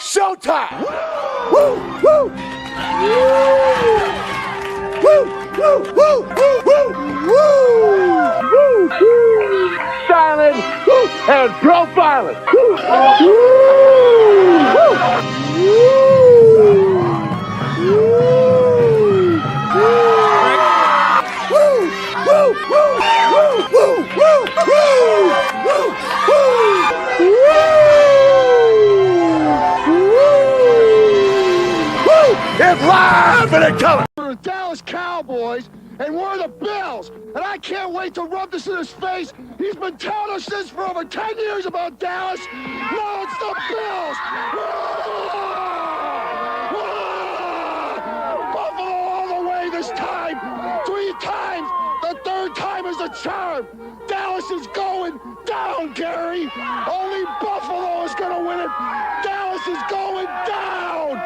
showtime! Woo! Woo! Woo! Woo! Woo! Woo! Woo! Woo! Silent and profiling. It's live and in color. We're the Dallas Cowboys, and we're the Bills. And I can't wait to rub this in his face. He's been telling us this for over 10 years about Dallas. Now it's the Bills. Buffalo all the way this time. 3 times. The 3rd time is the charm. Dallas is going down, Gary. Only Buffalo is going to win it. Dallas is going down.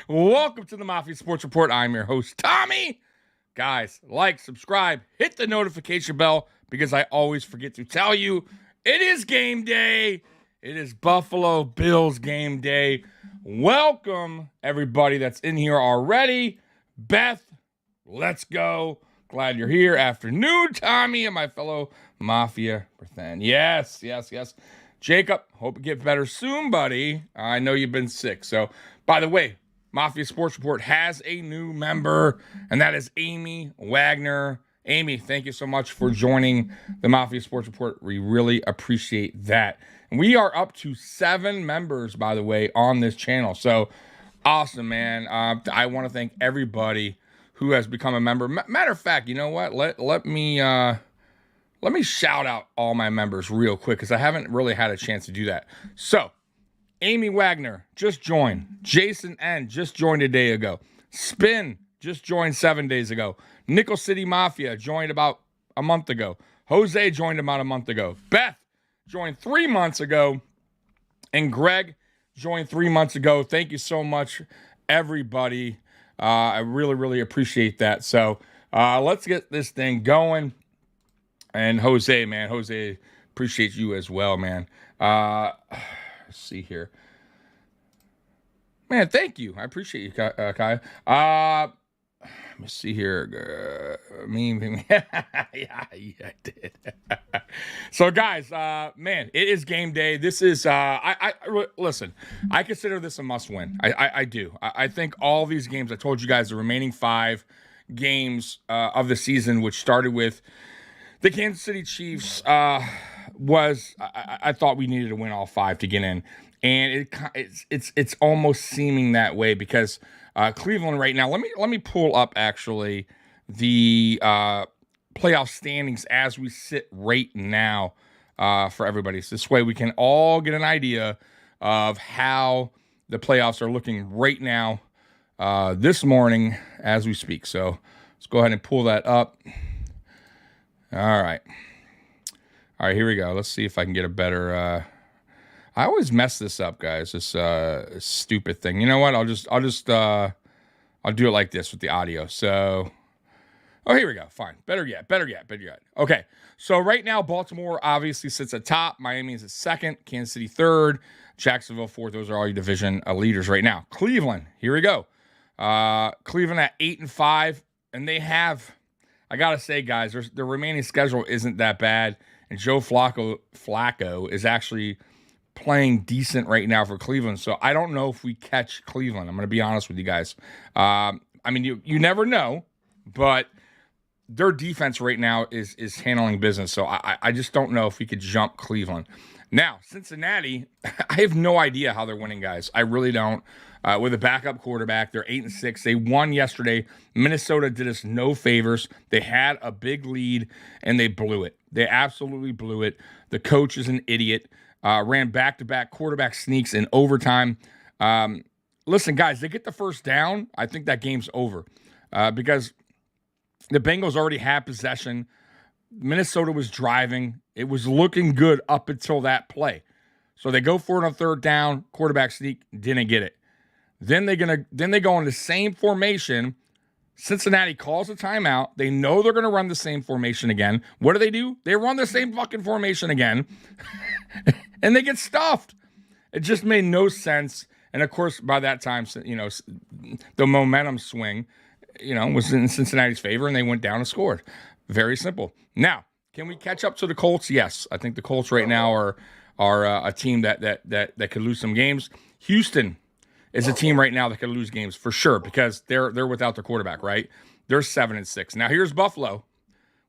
Welcome to the Mafia Sports Report. I'm your host, Tommy. Guys, like, subscribe, hit the notification bell because I always forget to tell you it is game day. It is Buffalo Bills game day. Welcome, everybody that's in here already. Beth, let's go. Glad you're here. Afternoon, Tommy, and my fellow Mafia. Yes. Jacob, hope you get better soon, buddy. I know you've been sick. So, by the way, Mafia Sports Report has a new member, and that is Amy Wagner. Amy, thank you so much for joining the Mafia Sports Report. We really appreciate that. And we are up to 7 members, by the way, on this channel. So, awesome, man. I want to thank everybody who has become a member. Matter of fact, you know what? Let me shout out all my members real quick because I haven't really had a chance to do that. So, Amy Wagner just joined. Jason N. just joined a day ago. Spin just joined 7 days ago. Nickel City Mafia joined about a month ago. Jose joined about a month ago. Beth joined 3 months ago. And Greg joined 3 months ago. Thank you so much, everybody. I really, really appreciate that. So let's get this thing going. And Jose, man. Jose, appreciate you as well, man. Let's see here. Man, thank you. I appreciate you, Kai. Let me see here. Yeah, I did. So, guys, man, it is game day. This is, listen, I consider this a must win. I do. I think all these games, I told you guys, the remaining 5 games of the season, which started with the Kansas City Chiefs, I thought we needed to win all 5 to get in, and it's almost seeming that way because Cleveland right now. Let me pull up actually the playoff standings as we sit right now for everybody. So this way we can all get an idea of how the playoffs are looking right now this morning as we speak. So let's go ahead and pull that up. All right, here we go. Let's see if I can get a better. I always mess this up, guys. This stupid thing. You know what? I'll do it like this with the audio. So, here we go. Fine. Better yet. Okay. So right now, Baltimore obviously sits at top. Miami is at 2nd. Kansas City 3rd. Jacksonville 4th. Those are all your division leaders right now. Cleveland. Here we go. Cleveland at 8-5, and they have. I got to say, guys, their remaining schedule isn't that bad. And Joe Flacco is actually playing decent right now for Cleveland. So I don't know if we catch Cleveland. I'm going to be honest with you guys. I mean, you never know, but their defense right now is handling business. So I just don't know if we could jump Cleveland. Now, Cincinnati, I have no idea how they're winning, guys. I really don't. With a backup quarterback, they're 8-6. They won yesterday. Minnesota did us no favors. They had a big lead, and they blew it. They absolutely blew it. The coach is an idiot. Ran back-to-back quarterback sneaks in overtime. Listen, guys, they get the first down. I think that game's over because the Bengals already had possession. Minnesota was driving. It was looking good up until that play. So they go for it on 3rd down. Quarterback sneak, didn't get it. Then they go in the same formation, Cincinnati calls a timeout. They know they're going to run the same formation again. What do? They run the same fucking formation again, and they get stuffed. It just made no sense. And, of course, by that time, the momentum swing, was in Cincinnati's favor, and they went down and scored. Very simple. Now, can we catch up to the Colts? Yes. I think the Colts right now are a team that could lose some games. Houston is a team right now that could lose games for sure because they're without their quarterback, right? They're 7-6. Now, here's Buffalo.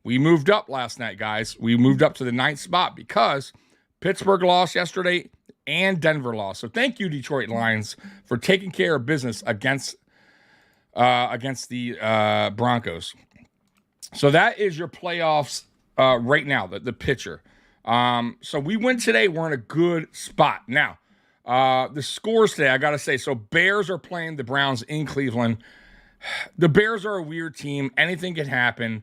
We moved up last night, guys. We moved up to the 9th spot because Pittsburgh lost yesterday and Denver lost. So thank you, Detroit Lions, for taking care of business against the Broncos. So that is your playoffs right now, the picture. So we win today. We're in a good spot. Now, the scores today, I got to say, so Bears are playing the Browns in Cleveland. The Bears are a weird team. Anything can happen.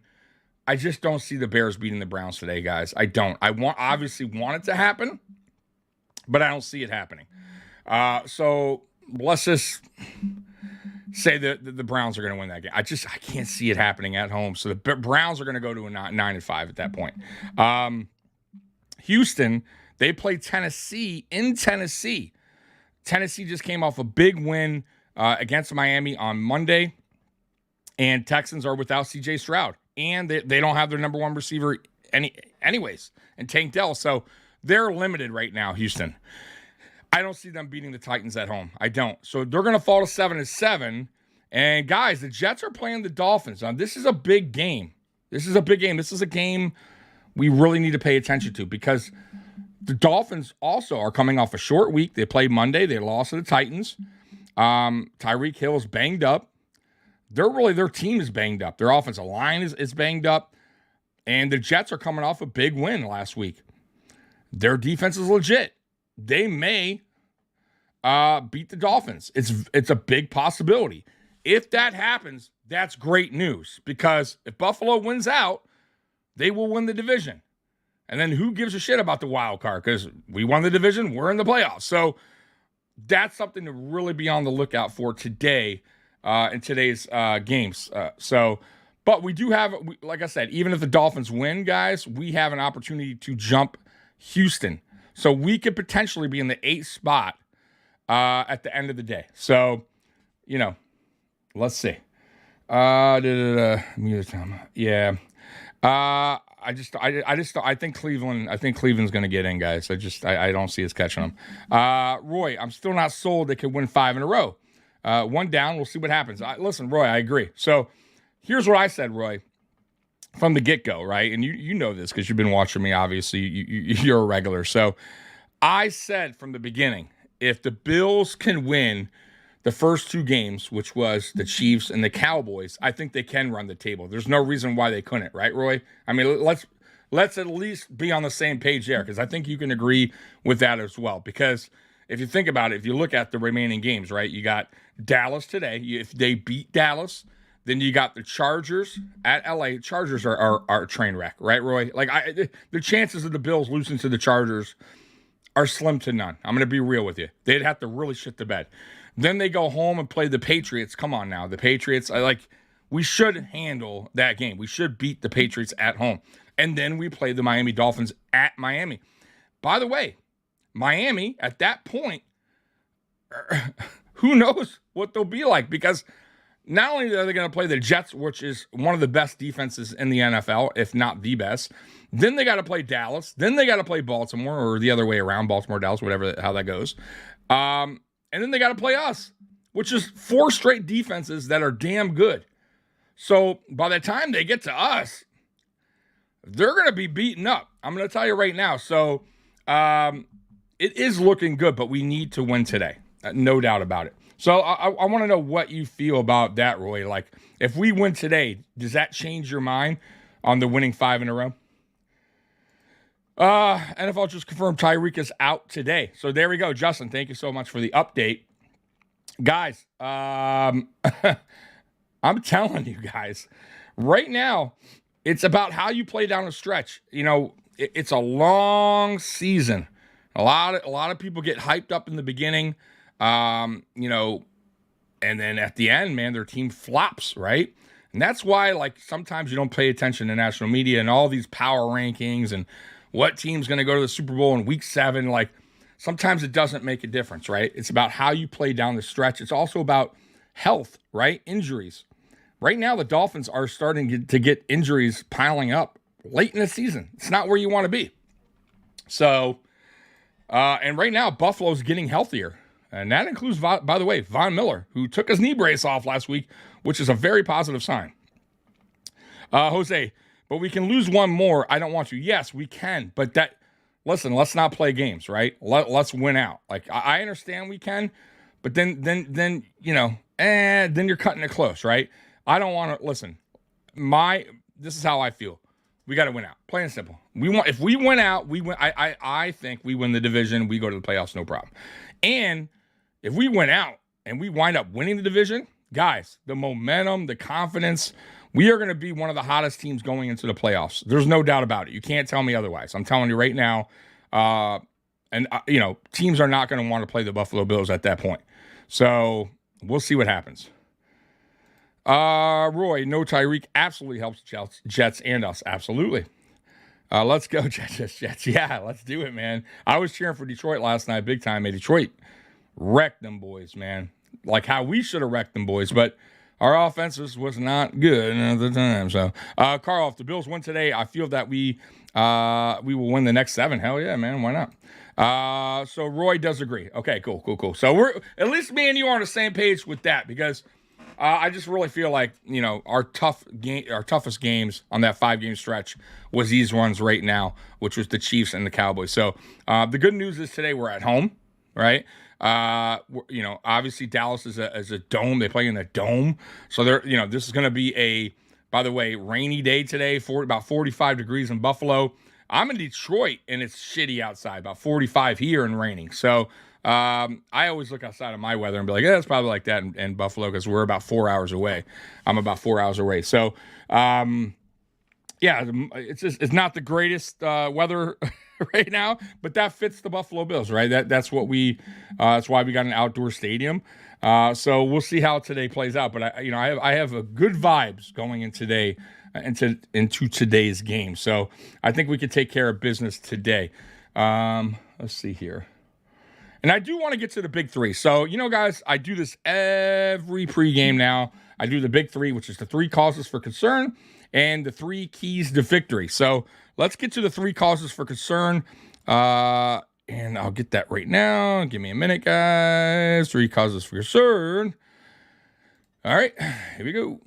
I just don't see the Bears beating the Browns today, guys. I don't. I obviously want it to happen, but I don't see it happening. So let's just say that the Browns are going to win that game. I can't see it happening at home. So the Browns are going to go to a 9-5 at that point. Houston, they play Tennessee in Tennessee. Tennessee just came off a big win against Miami on Monday, and Texans are without C.J. Stroud. And they don't have their number one receiver anyways, and Tank Dell. So they're limited right now, Houston. I don't see them beating the Titans at home. I don't. So they're going to fall to 7-7. And, guys, the Jets are playing the Dolphins. Now, this is a big game. This is a game we really need to pay attention to because the Dolphins also are coming off a short week. They played Monday. They lost to the Titans. Tyreek Hill is banged up. Their team is banged up. Their offensive line is banged up. And the Jets are coming off a big win last week. Their defense is legit. They may beat the Dolphins. It's a big possibility. If that happens, that's great news because if Buffalo wins out, they will win the division. And then who gives a shit about the wild card? Because we won the division, we're in the playoffs. So that's something to really be on the lookout for today in today's games. But we do have, like I said, even if the Dolphins win, guys, we have an opportunity to jump Houston. So we could potentially be in the 8th spot at the end of the day. So, let's see. Yeah. I think Cleveland's going to get in, guys. I don't see us catching them. Roy, I'm still not sold they could win 5 in a row. One down, we'll see what happens. Listen, Roy, I agree. So here's what I said, Roy, from the get-go, right? And you know this because you've been watching me, obviously. You're a regular. So I said from the beginning, if the Bills can win the first 2 games, which was the Chiefs and the Cowboys, I think they can run the table. There's no reason why they couldn't, right, Roy? I mean, let's at least be on the same page there because I think you can agree with that as well. Because if you think about it, if you look at the remaining games, right, you got Dallas today. If they beat Dallas, then you got the Chargers at LA. Chargers are a train wreck, right, Roy? Like the chances of the Bills losing to the Chargers are slim to none. I'm going to be real with you. They'd have to really shit the bed. Then they go home and play the Patriots. Come on now. The Patriots, we should handle that game. We should beat the Patriots at home. And then we play the Miami Dolphins at Miami. By the way, Miami, at that point, who knows what they'll be like because not only are they going to play the Jets, which is one of the best defenses in the NFL, if not the best, then they got to play Dallas, then they got to play Baltimore, or the other way around, Baltimore, Dallas, how that goes. And then they got to play us, which is 4 straight defenses that are damn good. So by the time they get to us, they're going to be beaten up. I'm going to tell you right now. So it is looking good, but we need to win today. No doubt about it. So I want to know what you feel about that, Roy. Like, if we win today, does that change your mind on the winning 5 in a row? NFL just confirmed Tyreek is out today. So there we go. Justin, thank you so much for the update. Guys, I'm telling you guys, right now, it's about how you play down a stretch. It's a long season. A lot of people get hyped up in the beginning, and then at the end, man, their team flops, right? And that's why, like, sometimes you don't pay attention to national media and all these power rankings and what team's going to go to the Super Bowl in week 7. Like, sometimes it doesn't make a difference, right? It's about how you play down the stretch. It's also about health, right? Injuries. Right now, the Dolphins are starting to get injuries piling up late in the season. It's not where you want to be. So, and right now, Buffalo's getting healthier. And that includes, by the way, Von Miller, who took his knee brace off last week, which is a very positive sign. Jose, but we can lose one more. I don't want to. Yes, we can. But listen, let's not play games, right? Let's win out. Like, I understand we can, but then then you're cutting it close, right? I don't want to, listen, this is how I feel. We got to win out. Plain and simple. If we win out, we win. I think we win the division. We go to the playoffs, no problem. And if we win out and we wind up winning the division, guys, the momentum, the confidence, we are going to be one of the hottest teams going into the playoffs. There's no doubt about it. You can't tell me otherwise. I'm telling you right now. Teams are not going to want to play the Buffalo Bills at that point. So we'll see what happens. Roy, no Tyreek absolutely helps Jets and us. Absolutely. Let's go, Jets. Yeah, let's do it, man. I was cheering for Detroit last night, big time. Detroit wrecked them boys, man. Like how we should have wrecked them boys, but our offense was not good at the time. So, Carl, if the Bills win today, I feel that we will win the next 7. Hell yeah, man. Why not? So Roy does agree. Okay, cool. So we're at least me and you are on the same page with that because I just really feel like, our toughest games on that 5-game stretch was these ones right now, which was the Chiefs and the Cowboys. So the good news is today we're at home, right? Obviously Dallas is a dome. They play in the dome. So this is going to be by the way, rainy day today, about 45 degrees in Buffalo. I'm in Detroit and it's shitty outside, about 45 here and raining. So I always look outside of my weather and be like, yeah, it's probably like that in Buffalo because we're about 4 hours away. I'm about 4 hours away. So, it's not the greatest weather right now, but that fits the Buffalo Bills, right? That's why we got an outdoor stadium. So we'll see how today plays out. But I have a good vibes going in today into today's game. So I think we can take care of business today. Let's see here. And I do want to get to the big 3. So, guys, I do this every pregame now. I do the big 3, which is the 3 causes for concern and the 3 keys to victory. So let's get to the 3 causes for concern. And I'll get that right now. Give me a minute, guys. 3 causes for concern. All right, here we go.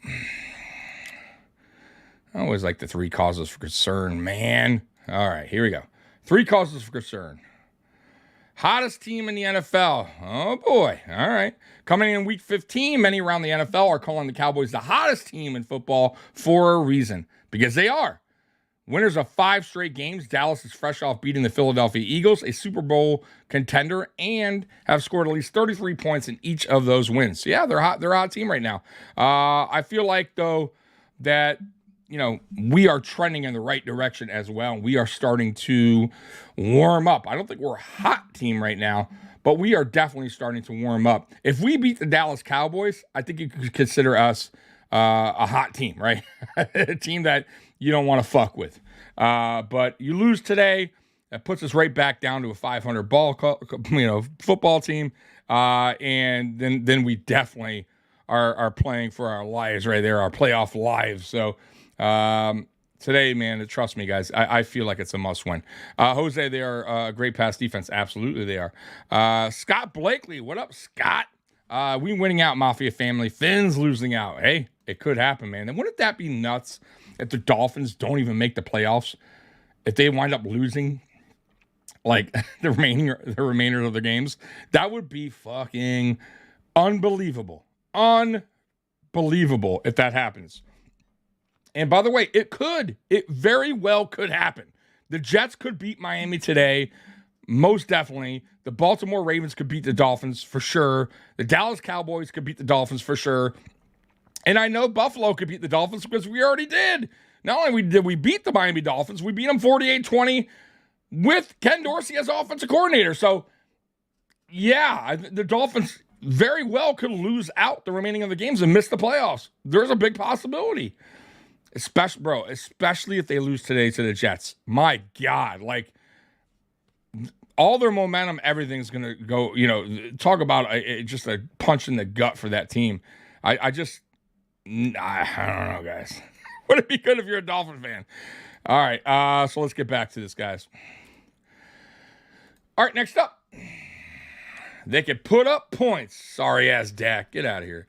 I always like the 3 causes for concern, man. All right, here we go. 3 causes for concern. Hottest team in the NFL. Oh, boy. All right. Coming in week 15, many around the NFL are calling the Cowboys the hottest team in football for a reason. Because they are. Winners of 5 straight games. Dallas is fresh off beating the Philadelphia Eagles, a Super Bowl contender, and have scored at least 33 points in each of those wins. So yeah, they're hot. They're a hot team right now. I feel like, though, that we are trending in the right direction as well. We are starting to warm up. I don't think we're a hot team right now, but we are definitely starting to warm up. If we beat the Dallas Cowboys, I think you could consider us a hot team, right? A team that you don't want to fuck with. But you lose today, that puts us right back down to a 500 football team. And then we definitely are playing for our lives right there, our playoff lives. So, today, man, trust me, guys, I feel like it's a must win. Jose, they are a great pass defense. Absolutely, they are. Scott Blakely, what up, Scott? We winning out, Mafia family. Finn's losing out. Hey, it could happen, man. And wouldn't that be nuts if the Dolphins don't even make the playoffs? If they wind up losing, like, the remainder of the games? That would be fucking unbelievable. Unbelievable if that happens. And by the way, it very well could happen. The Jets could beat Miami today, most definitely. The Baltimore Ravens could beat the Dolphins for sure. The Dallas Cowboys could beat the Dolphins for sure. And I know Buffalo could beat the Dolphins because we already did. Not only did we beat the Miami Dolphins, we beat them 48-20 with Ken Dorsey as offensive coordinator. So, yeah, the Dolphins very well could lose out the remaining of the games and miss the playoffs. There's a big possibility. Especially if they lose today to the Jets. My God, like all their momentum, everything's going to go, talk about just a punch in the gut for that team. I don't know, guys. Would it be good if you're a Dolphin fan? All right, so let's get back to this, guys. All right, next up. They could put up points. Sorry-ass Dak. Get out of here.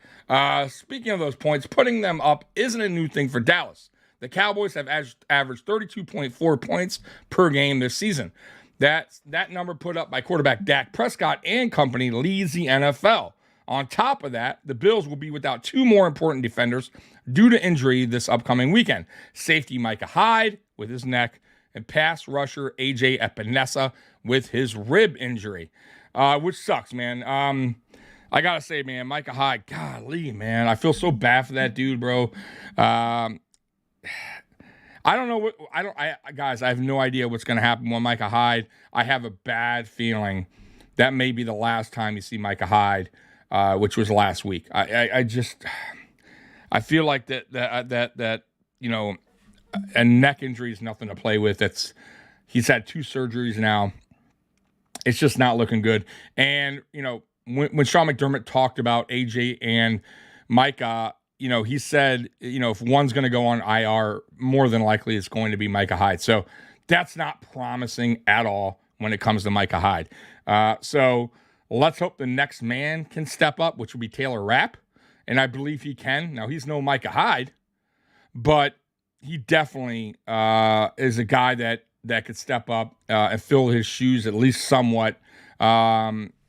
Speaking of those points, putting them up isn't a new thing for Dallas. The Cowboys have averaged 32.4 points per game this season. That number put up by quarterback Dak Prescott and company leads the NFL. On top of that, the Bills will be without two more important defenders due to injury this upcoming weekend. Safety Micah Hyde with his neck and pass rusher A.J. Epinesa with his rib injury. Which sucks, man. I gotta say, man, Micah Hyde, golly, man, I feel so bad for that dude, bro. I don't know guys, I have no idea what's gonna happen with Micah Hyde. I have a bad feeling that may be the last time you see Micah Hyde, which was last week. I feel like that a neck injury is nothing to play with. He's had 2 surgeries now. It's just not looking good. And, when Sean McDermott talked about AJ and Micah, he said, if one's going to go on IR, more than likely it's going to be Micah Hyde. So that's not promising at all when it comes to Micah Hyde. So let's hope the next man can step up, which will be Taylor Rapp. And I believe he can. Now, he's no Micah Hyde, but he definitely is a guy that could step up and fill his shoes at least somewhat.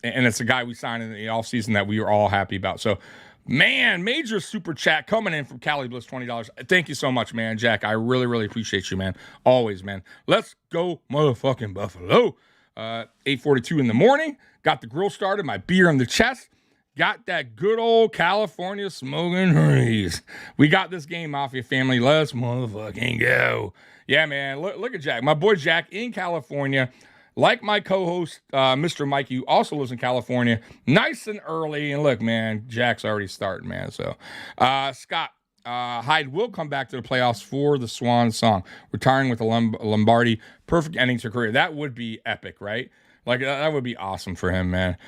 And it's a guy we signed in the offseason that we were all happy about. So, man, major super chat coming in from Cali Bliss, $20. Thank you so much, man, Jack. I really, really appreciate you, man. Always, man. Let's go motherfucking Buffalo. 8:42 in the morning. Got the grill started, my beer in the chest. Got that good old California smoking breeze. We got this game, Mafia family. Let's motherfucking go. Yeah, man. Look at Jack. My boy Jack in California. Like my co-host, Mr. Mike, who also lives in California. Nice and early. And look, man, Jack's already starting, man. So, Scott, Hyde will come back to the playoffs for the Swan song. Retiring with a Lombardi. Perfect ending to career. That would be epic, right? Like, that would be awesome for him, man.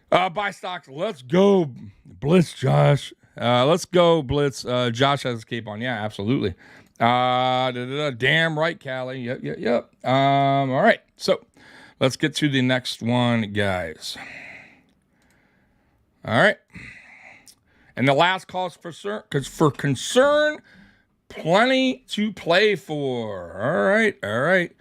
Buy stocks. Let's go, Blitz, Josh. Let's go, Blitz. Josh has his cape on. Yeah, absolutely. Damn right, Callie. Yep. All right. So let's get to the next one, guys. All right. And the last cause for concern, plenty to play for. All right.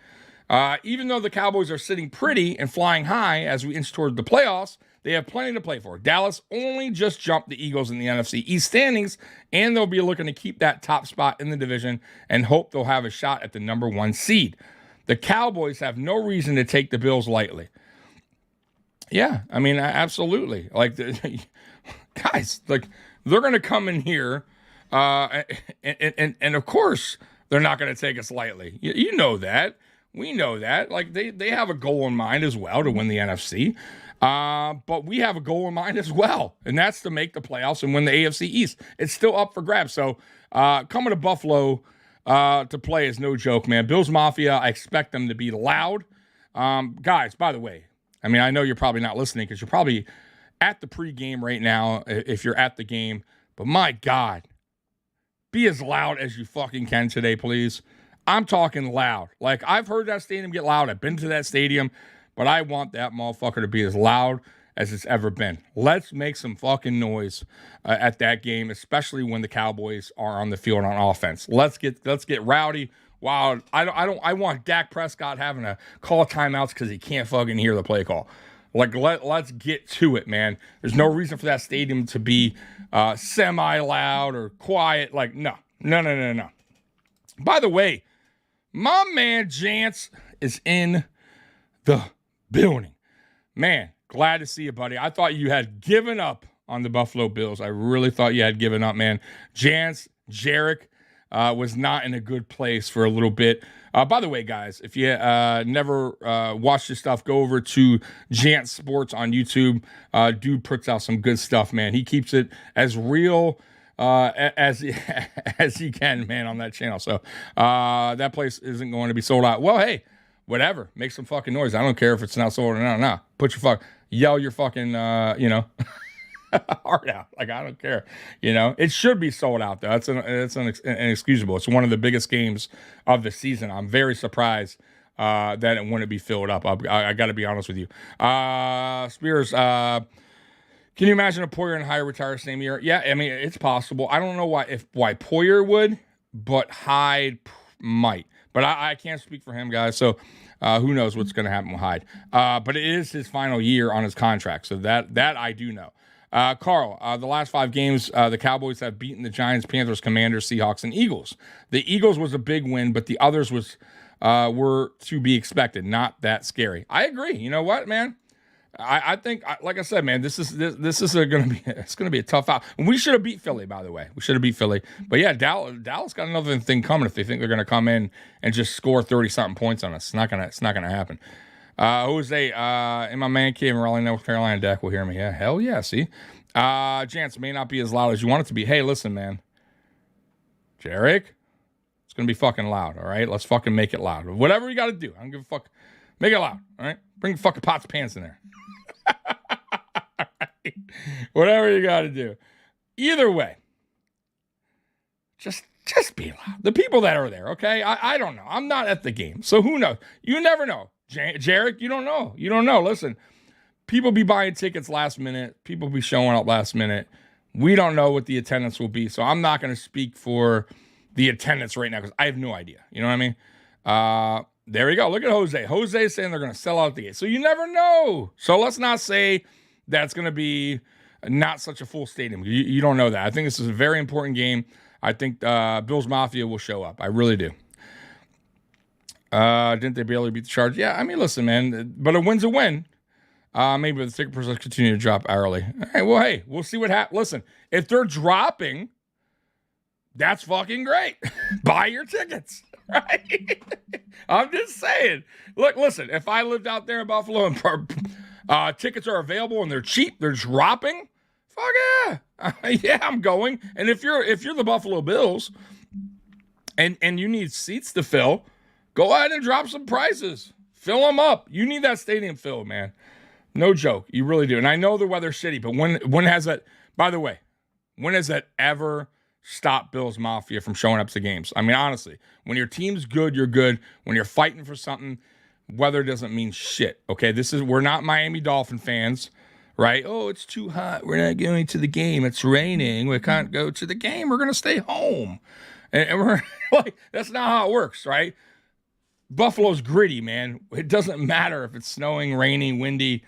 Even though the Cowboys are sitting pretty and flying high as we inch toward the playoffs, they have plenty to play for. Dallas only just jumped the Eagles in the NFC East standings, and they'll be looking to keep that top spot in the division and hope they'll have a shot at the number 1 seed. The Cowboys have no reason to take the Bills lightly. Yeah, I mean, absolutely. Like, guys, like, they're going to come in here, and of course, they're not going to take us lightly. You know that. We know that. Like, they have a goal in mind as well to win the NFC. But we have a goal in mind as well, and that's to make the playoffs and win the AFC East. It's still up for grabs. So coming to Buffalo to play is no joke, man. Bills Mafia, I expect them to be loud. Guys, by the way, I mean, I know you're probably not listening because you're probably at the pregame right now if you're at the game. But my God, be as loud as you fucking can today, please. I'm talking loud. Like, I've heard that stadium get loud. I've been to that stadium. But I want that motherfucker to be as loud as it's ever been. Let's make some fucking noise at that game, especially when the Cowboys are on the field on offense. Let's get rowdy, wild. I want Dak Prescott having to call timeouts because he can't fucking hear the play call. Like, let's get to it, man. There's no reason for that stadium to be semi-loud or quiet. Like, no. By the way, my man Jance is in the building. Man, glad to see you, buddy. I thought you had given up on the Buffalo Bills. I really thought you had given up, man. Jance, Jarek was not in a good place for a little bit. By the way, guys, if you never watched this stuff, go over to Jant Sports on YouTube. Dude puts out some good stuff, man. He keeps it as real as he can, man, on that channel. So that place isn't going to be sold out. Well, hey, whatever. Make some fucking noise. I don't care if it's not sold or not. Nah. Put your yell your fucking, heart out. Like, I don't care. It should be sold out, though. It's inexcusable. It's one of the biggest games of the season. I'm very surprised that it wouldn't be filled up. I got to be honest with you. Spears, can you imagine if Poyer and Hyde retire same year? Yeah, I mean, it's possible. I don't know why Poyer would, but Hyde might. But I can't speak for him, guys. So who knows what's going to happen with Hyde. But it is his final year on his contract. So that I do know. Carl, the last 5 games, the Cowboys have beaten the Giants, Panthers, Commanders, Seahawks, and Eagles. The Eagles was a big win, but the others were to be expected. Not that scary. I agree. You know what, man? I think, like I said, man, this is going to be a tough out. And we should have beat Philly, by the way. We should have beat Philly. But yeah, Dallas got another thing coming if they think they're going to come in and just score 30-something points on us. It's not going to happen. Jose, in my man cave in Raleigh, North Carolina, Dak will hear me. Yeah, hell yeah, see? Chance may not be as loud as you want it to be. Hey, listen, man. Jarek, it's going to be fucking loud, all right? Let's fucking make it loud. Whatever you got to do. I don't give a fuck. Make it loud, all right? Bring fucking pots and pans in there. All right? Whatever you got to do. Either way, just be loud. The people that are there, okay? I don't know. I'm not at the game, so who knows? You never know. Jarek, you don't know. You don't know. Listen, people be buying tickets last minute. People be showing up last minute. We don't know what the attendance will be, so I'm not going to speak for the attendance right now because I have no idea. You know what I mean? There we go. Look at Jose. Jose saying they're going to sell out the gate. So you never know. So let's not say that's going to be not such a full stadium. You don't know that. I think this is a very important game. I think Bills Mafia will show up. I really do. Didn't they barely beat the Chargers? Yeah, I mean, listen, man. But a win's a win. Maybe the ticket prices continue to drop hourly. All right, well, hey, we'll see what happens. Listen, if they're dropping, that's fucking great. Buy your tickets, right? I'm just saying. Look, listen, if I lived out there in Buffalo and tickets are available and they're cheap, they're dropping, fuck yeah. Yeah, I'm going. And if you're the Buffalo Bills and you need seats to fill, go ahead and drop some prices. Fill them up. You need that stadium filled, man. No joke. You really do. And I know the weather's shitty, but when has that, by the way, when has that ever stopped Bills Mafia from showing up to games? I mean, honestly, when your team's good, you're good. When you're fighting for something, weather doesn't mean shit. Okay, we're not Miami Dolphin fans, right? Oh, it's too hot. We're not going to the game. It's raining. We can't go to the game. We're going to stay home. And we're like, that's not how it works, right? Buffalo's gritty, man. It doesn't matter if it's snowing, raining, windy.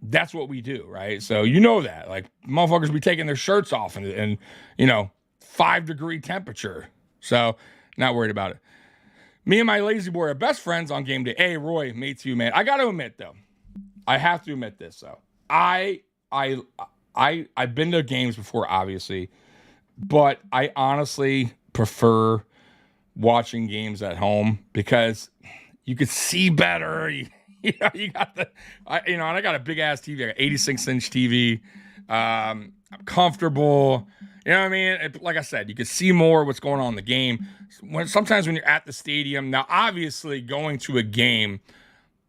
That's what we do, right? So you know that. Like, motherfuckers be taking their shirts off and 5-degree temperature. So not worried about it. Me and my lazy boy are best friends on game day. Hey, Roy, me too, man. I got to admit, though. I have to admit this, though. I've been to games before, obviously. But I honestly prefer watching games at home because you could see better. You got and I got a big ass TV, I got 86-inch TV. I'm comfortable. You know what I mean? Like I said, you can see more what's going on in the game. Sometimes when you're at the stadium, now obviously going to a game,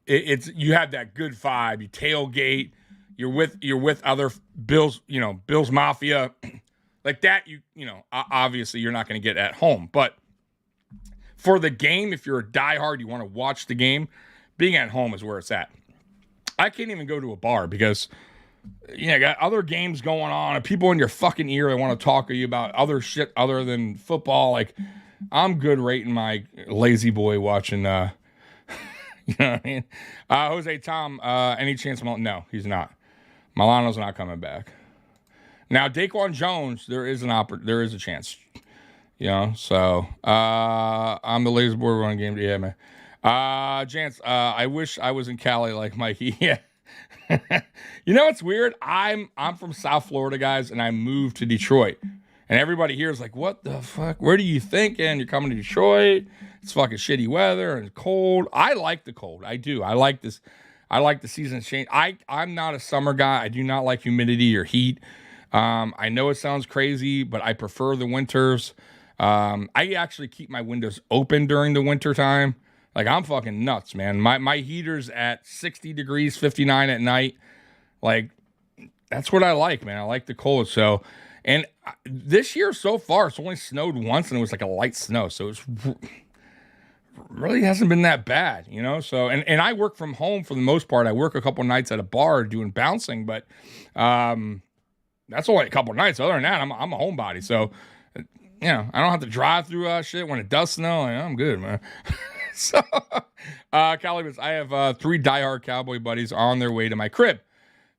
you have that good vibe. You tailgate. You're with other Bills, Bills Mafia, like that. Obviously you're not going to get at home, but for the game, if you're a diehard, you want to watch the game, being at home is where it's at. I can't even go to a bar because, got other games going on and people in your fucking ear that want to talk to you about other shit other than football. Like, I'm good rating my lazy boy watching, you know what I mean? Jose, Tom, any chance? No, he's not. Milano's not coming back. Now, Daquan Jones, there is a chance. So I'm the lazy boy running game. Yeah, man. Jance, I wish I was in Cali like Mikey. Yeah. What's weird? I'm from South Florida, guys, and I moved to Detroit. And everybody here is like, what the fuck? Where do you think? And you're coming to Detroit? it's fucking shitty weather and cold. I like the cold. I do. I like this. I like the season change. I'm not a summer guy. I do not like humidity or heat. I know it sounds crazy, but I prefer the winters. I actually keep my windows open during the winter time. Like, I'm fucking nuts, man. My heater's at 60 degrees, 59 at night. Like, that's what I like, man. I like the cold. So, and this year so far, it's only snowed once, and it was like a light snow. So it's really hasn't been that bad, you know? So, and I work from home for the most part. I work a couple nights at a bar doing bouncing, but that's only a couple nights. Other than that, I'm a homebody. So, you know, I don't have to drive through shit when it does snow. Like, I'm good, man. So, Cowboys, I have 3 diehard Cowboy buddies on their way to my crib.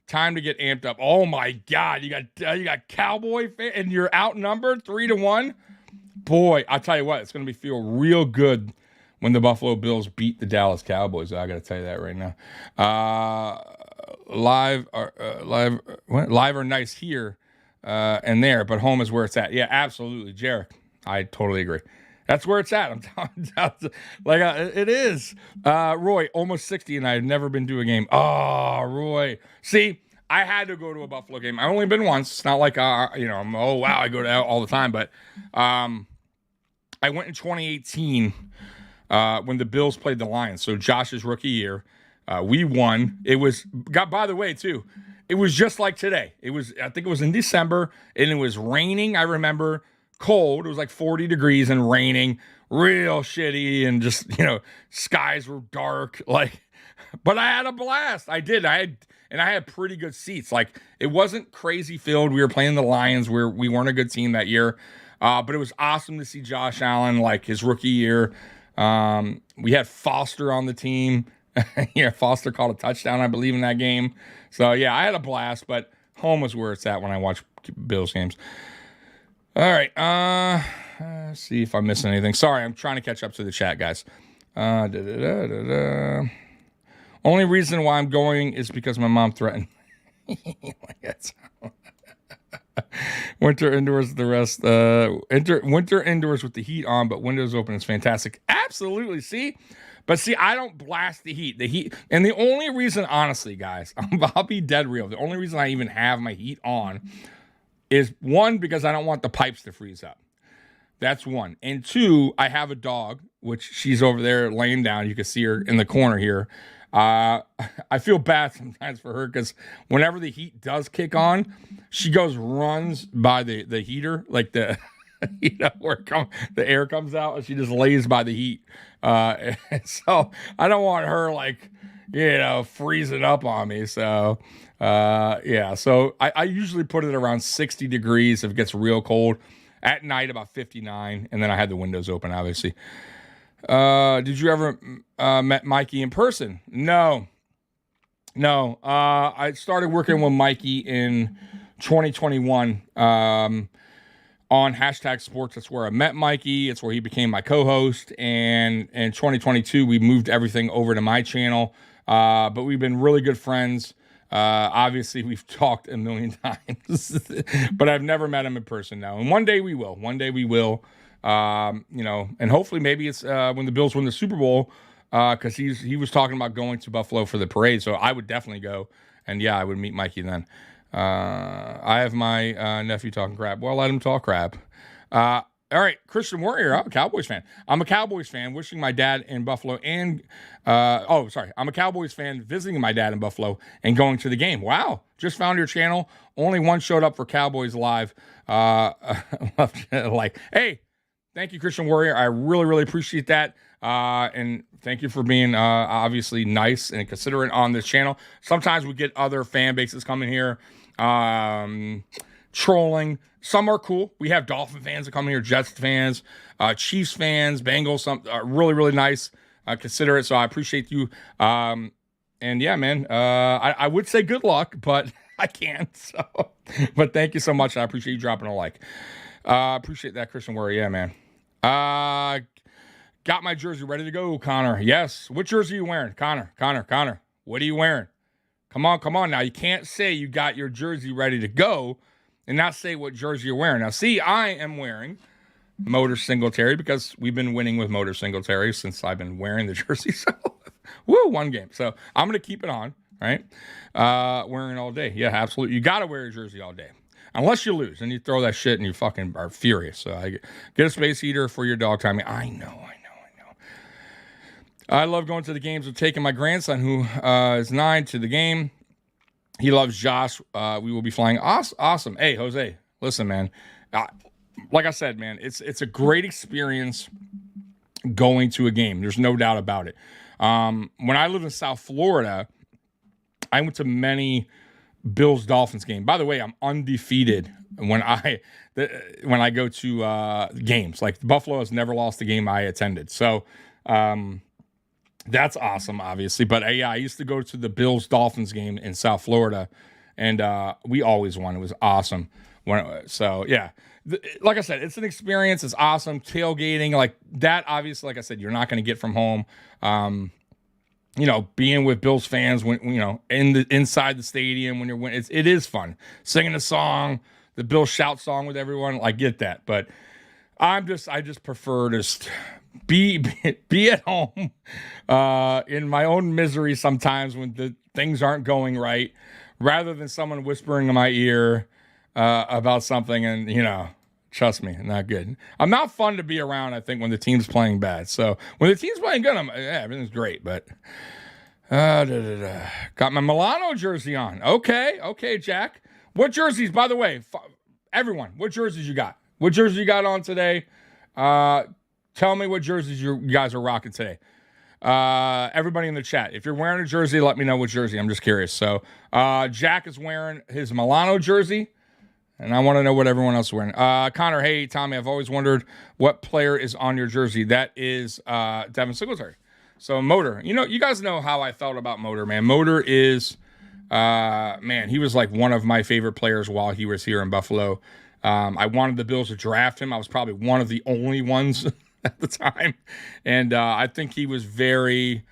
Time to get amped up. Oh my God, you got Cowboy fan, and you're outnumbered 3-1. Boy, I'll tell you what, it's gonna feel real good when the Buffalo Bills beat the Dallas Cowboys. I gotta tell you that right now. Live or nice here and there, but home is where it's at. Yeah, absolutely, Jarek. I totally agree. That's where it's at. I'm telling like it is. Roy, almost 60, and I've never been to a game. Oh, Roy. See, I had to go to a Buffalo game. I've only been once. It's not like oh wow, I go to all the time. But I went in 2018 when the Bills played the Lions. So Josh's rookie year, we won. By the way, too. It was just like today. I think it was in December, and it was raining. I remember. Cold. It was like 40 degrees and raining, real shitty, and just, skies were dark. Like, but I had a blast. I did. I had pretty good seats. Like, it wasn't crazy filled. We were playing the Lions, where we weren't a good team that year. But it was awesome to see Josh Allen, like his rookie year. We had Foster on the team. Yeah, Foster caught a touchdown, I believe, in that game. So yeah, I had a blast, but home was where it's at when I watch Bills games. All right, let's see if I'm missing anything. Sorry, I'm trying to catch up to the chat, guys. Only reason why I'm going is because my mom threatened. Winter indoors, the rest. Winter indoors with the heat on, but windows open is fantastic. Absolutely, see? But see, I don't blast the heat. And the only reason, honestly, guys, I'll be dead real. The only reason I even have my heat on is, 1, because I don't want the pipes to freeze up. That's 1. And 2, I have a dog, which she's over there laying down. You can see her in the corner here. I feel bad sometimes for her, because whenever the heat does kick on, she runs by the heater, like the where the air comes out, and she just lays by the heat. And so I don't want her freezing up on me. So so I usually put it around 60 degrees if it gets real cold. At night, about 59, and then I had the windows open, obviously. Did you ever met Mikey in person? No. I started working with Mikey in 2021 on hashtag sports. That's where I met Mikey. It's where he became my co-host. And in 2022, we moved everything over to my channel. But we've been really good friends. Obviously, we've talked a million times, but I've never met him in person now. And one day we will. And hopefully maybe it's when the Bills win the Super Bowl, because he was talking about going to Buffalo for the parade. So I would definitely go. And yeah, I would meet Mikey then. I have my nephew talking crap. Well, let him talk crap. All right, Christian Warrior, I'm a Cowboys fan. I'm a Cowboys fan wishing my dad in Buffalo and, I'm a Cowboys fan visiting my dad in Buffalo and going to the game. Wow, just found your channel. Only one showed up for Cowboys Live. Hey, thank you, Christian Warrior. I really, really appreciate that. And thank you for being obviously nice and considerate on this channel. Sometimes we get other fan bases coming here. Trolling. Some are cool. We have Dolphin fans that come here, Jets fans, Chiefs fans, Bengals. Some really, really nice, considerate. So I appreciate you. And yeah, man, I would say good luck, but I can't. So, but thank you so much. I appreciate you dropping a like. Appreciate that, Christian Warrior. Yeah, man. Got my jersey ready to go, Connor. Yes. What jersey are you wearing? Connor. What are you wearing? Come on now. You can't say you got your jersey ready to go and not say what jersey you're wearing. Now, see, I am wearing Motor Singletary because we've been winning with Motor Singletary since I've been wearing the jersey. So, woo, one game. So I'm going to keep it on, right? Wearing it all day. Yeah, absolutely. You got to wear your jersey all day. Unless you lose and you throw that shit and you fucking are furious. So I get a space heater for your dog time. I know. I love going to the games and taking my grandson, who is 9, to the game. He loves Josh. We will be flying. Awesome. Hey, Jose, listen, man. Like I said, man, it's a great experience going to a game. There's no doubt about it. When I lived in South Florida, I went to many Bills-Dolphins games. By the way, I'm undefeated when I go to games. Like, Buffalo has never lost a game I attended. So, that's awesome, obviously. But yeah, I used to go to the Bills-Dolphins game in South Florida, and we always won. It was awesome. So yeah, like I said, it's an experience. It's awesome. Tailgating like that, obviously, like I said, you're not going to get from home. Being with Bills fans when inside the stadium when you're winning, it is fun. Singing a song, the Bills shout song with everyone. I get that, but I just prefer to be at home in my own misery sometimes when the things aren't going right, rather than someone whispering in my ear about something. And trust me, not good. I'm not fun to be around, I think, when the team's playing bad. So when the team's playing good, everything's great. But got my Milano jersey on. Okay, Jack. What jerseys, by the way, everyone, what jerseys you got? What jersey you got on today? Tell me what jerseys you guys are rocking today. Everybody in the chat, if you're wearing a jersey, let me know what jersey. I'm just curious. So Jack is wearing his Milano jersey, and I want to know what everyone else is wearing. Connor, hey, Tommy, I've always wondered what player is on your jersey. That is Devin Singletary. So Motor, you guys know how I felt about Motor, man. Motor is, he was like one of my favorite players while he was here in Buffalo. I wanted the Bills to draft him. I was probably one of the only ones at the time. And I think he was very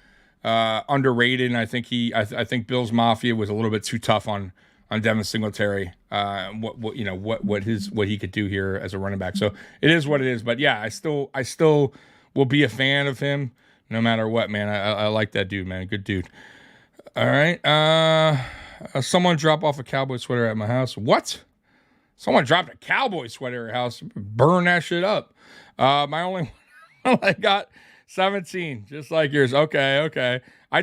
underrated. And I think Bills Mafia was a little bit too tough on Devin Singletary. What he could do here as a running back. So it is what it is. But yeah, I still will be a fan of him no matter what, man. I like that dude, man. Good dude. All right. Someone drop off a Cowboy sweater at my house. What? Someone dropped a Cowboy sweater at your house. Burn that shit up. My only one, I got 17, just like yours. Okay. I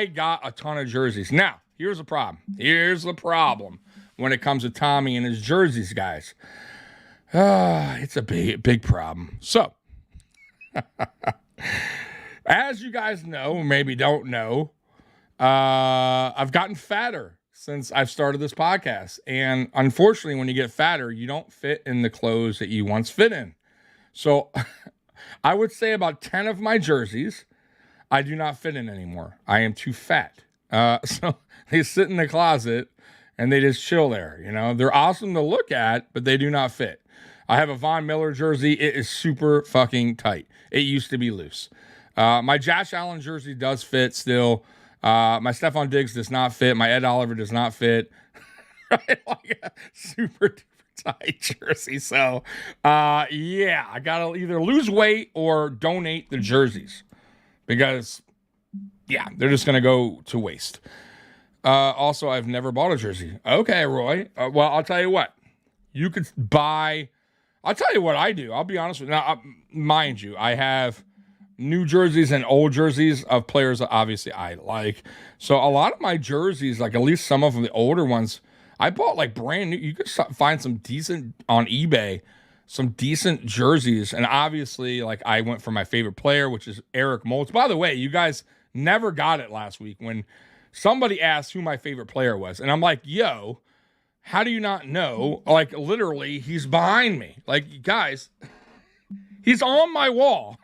got a ton of jerseys. Now, here's the problem. When it comes to Tommy and his jerseys, guys. It's a big problem. So, as you guys know, or maybe don't know, I've gotten fatter since I've started this podcast. And unfortunately, when you get fatter, you don't fit in the clothes that you once fit in. So I would say about 10 of my jerseys, I do not fit in anymore. I am too fat. So they sit in the closet and they just chill there. They're awesome to look at, but they do not fit. I have a Von Miller jersey. It is super fucking tight. It used to be loose. My Josh Allen jersey does fit still. My Stephon Diggs does not fit. My Ed Oliver does not fit. Like a super duper tight jersey. So, yeah, I got to either lose weight or donate the jerseys because, yeah, they're just going to go to waste. Also, I've never bought a jersey. Okay, Roy. Well, I'll tell you what. You could buy. I'll tell you what I do. I'll be honest with you. Now, mind you, I have new jerseys and old jerseys of players that obviously I like. So a lot of my jerseys, like at least some of them, the older ones, I bought like brand new. You could find some decent on eBay, some decent jerseys. And obviously, like I went for my favorite player, which is Eric Moulds. By the way, you guys never got it last week when somebody asked who my favorite player was. And I'm like, yo, how do you not know? Like literally, he's behind me. Like, guys, he's on my wall.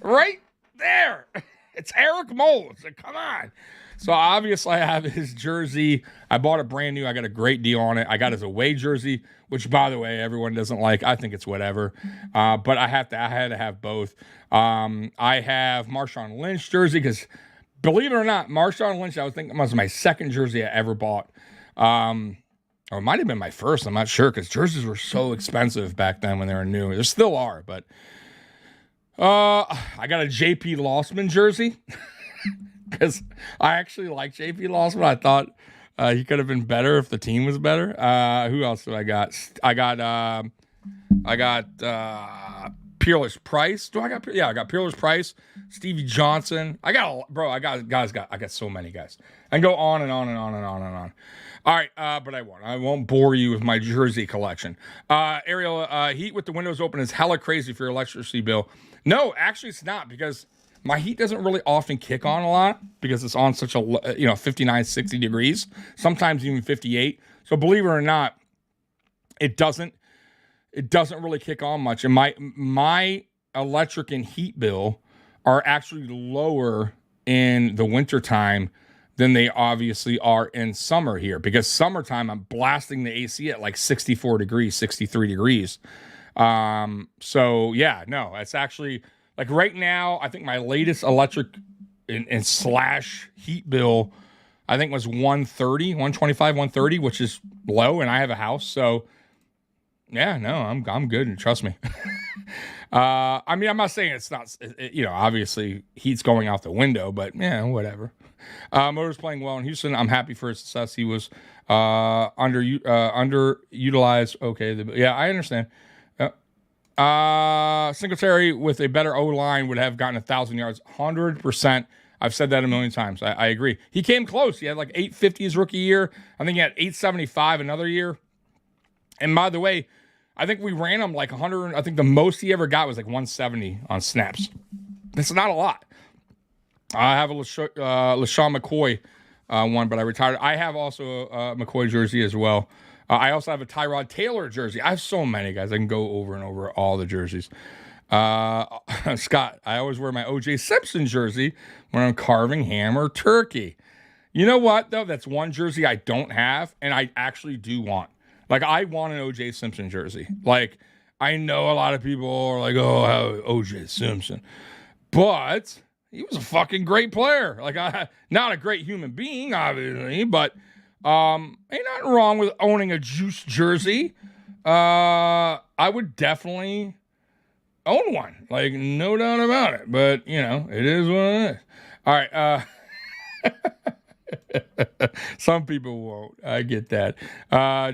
Right there. It's Eric Moulds. Come on. So obviously I have his jersey. I bought it brand new. I got a great deal on it. I got his away jersey, which by the way, everyone doesn't like. I think it's whatever. But I had to have both. I have Marshawn Lynch jersey because believe it or not, Marshawn Lynch, I was thinking was my second jersey I ever bought. Or it might have been my first. I'm not sure because jerseys were so expensive back then when they were new. They still are, but I got a JP Lossman jersey because I actually like JP Lossman. I thought he could have been better if the team was better. Who else did I got? I got Peerless Price. I got Peerless Price, Stevie Johnson. I got so many guys. I can go on and on and on and on and on. All right, but I won't bore you with my jersey collection. Ariel, heat with the windows open is hella crazy for your electricity bill. No, actually it's not, because my heat doesn't really often kick on a lot because it's on such a 59, 60 degrees, sometimes even 58. So believe it or not, it doesn't really kick on much. And my electric and heat bill are actually lower in the wintertime than they obviously are in summer here, because summertime I'm blasting the AC at like 64 degrees, 63 degrees. So yeah, no, it's actually like right now, I think my latest electric and slash heat bill, I think was 125, 130, which is low, and I have a house. So yeah, no, I'm good, and trust me. I mean, I'm not saying it's not, obviously heat's going out the window, but yeah, whatever. Motor's playing well in Houston. I'm happy for his success. He was underutilized. Okay, yeah, I understand. Singletary with a better O-line would have gotten 1,000 yards, 100%. I've said that a million times. I agree. He came close. He had like 850 his rookie year. I think he had 875 another year. And by the way, I think we ran him like 100. I think the most he ever got was like 170 on snaps. That's not a lot. I have a LaShawn McCoy one, but I retired. I have also a McCoy jersey as well. I also have a Tyrod Taylor jersey. I have so many, guys. I can go over and over all the jerseys. Scott, I always wear my O.J. Simpson jersey when I'm carving ham or turkey. You know what, though? That's one jersey I don't have, and I actually do want. Like, I want an O.J. Simpson jersey. Like, I know a lot of people are like, oh, O.J. Simpson. But he was a fucking great player. Like, not a great human being, obviously, but ain't nothing wrong with owning a Juice jersey. I would definitely own one. Like, no doubt about it. But, it is what it is. All right. Some people won't. I get that.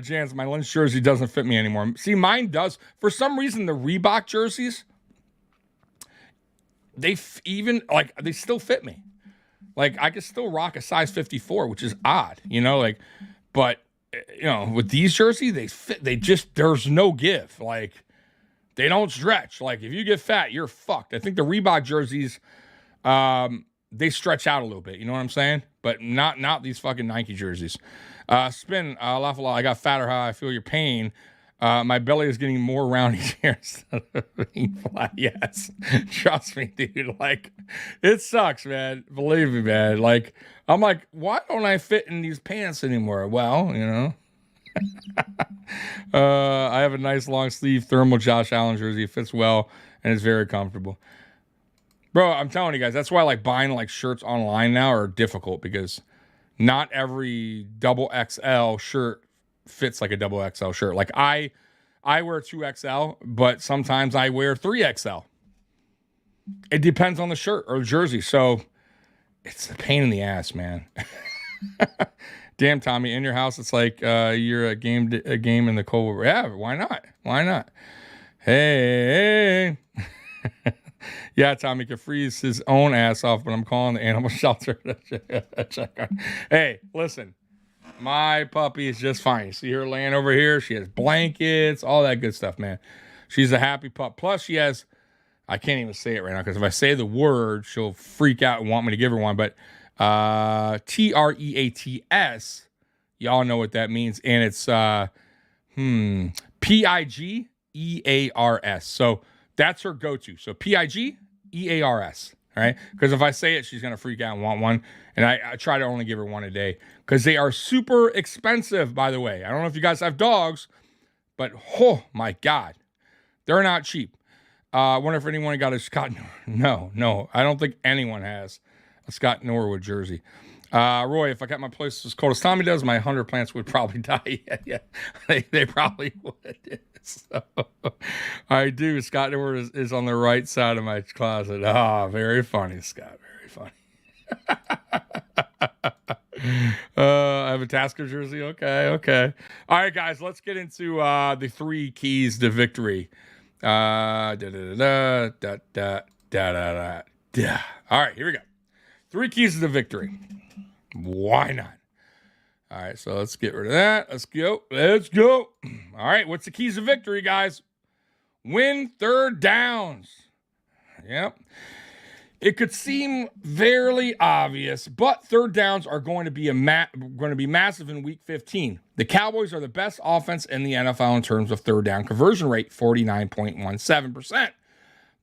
Jans, my lunch jersey doesn't fit me anymore. See, mine does. For some reason, the Reebok jerseys, they still fit me. Like, I could still rock a size 54, which is odd, but with these jerseys, they fit. There's no give. Like, they don't stretch. Like, if you get fat, you're fucked. I think the Reebok jerseys, they stretch out a little bit. You know what I'm saying? But not these fucking Nike jerseys. Spin, laugh a lot. I got fatter. How I feel your pain. My belly is getting more round each year instead of being flat. Yes. Trust me, dude. Like, it sucks, man. Believe me, man. Like, I'm like, why don't I fit in these pants anymore? Well, I have a nice long sleeve thermal Josh Allen jersey. It fits well and it's very comfortable. Bro, I'm telling you guys, that's why like buying like shirts online now are difficult, because not every double XL shirt fits like a double XL shirt. Like I wear 2XL, but sometimes I wear 3XL. It depends on the shirt or jersey. So it's a pain in the ass, man. Damn, Tommy, in your house, it's like you're a game in the cold. Yeah, why not? Why not? Hey. Yeah, Tommy can freeze his own ass off, but I'm calling the animal shelter to check on. Hey, listen, my puppy is just fine. You see her laying over here? She has blankets, all that good stuff, man. She's a happy pup. Plus, she has, I can't even say it right now, because if I say the word, she'll freak out and want me to give her one. But TREATS, y'all know what that means. And it's PIGEARS. So that's her go-to. So PIGEARS. All right. Because if I say it, she's going to freak out and want one. And I try to only give her one a day, because they are super expensive, by the way. I don't know if you guys have dogs, but oh my God, they're not cheap. I wonder if anyone got a Scott. No, I don't think anyone has A Scott Norwood jersey. Roy, if I got my place as cold as Tommy does, my 100 plants would probably die. Yeah. They probably would. So, I do. Scott Norwood is on the right side of my closet. Very funny, Scott. Very funny. I have a Tasker jersey. Okay. All right, guys, let's get into the 3 keys to victory. All right, here we go. 3 keys to the victory. Why not? All right, so let's get rid of that. Let's go. All right, what's the keys to victory, guys? Win third downs. Yep. It could seem fairly obvious, but third downs are going to be massive in Week 15. The Cowboys are the best offense in the NFL in terms of third down conversion rate, 49.17%.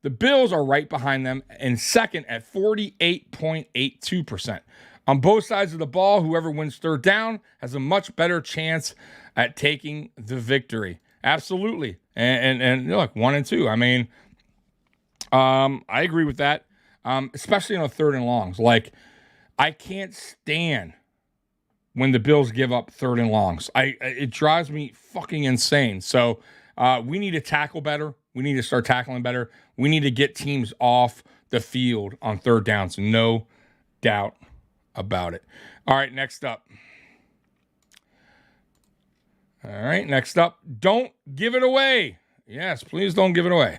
The Bills are right behind them in second at 48.82%. On both sides of the ball, whoever wins third down has a much better chance at taking the victory. Absolutely. And look, 1 and 2. I mean, I agree with that. Especially on a third and longs. Like, I can't stand when the Bills give up third and longs. It drives me fucking insane. So we need to tackle better. We need to start tackling better. We need to get teams off the field on third downs. No doubt about it. All right, next up. Don't give it away. Yes, please don't give it away.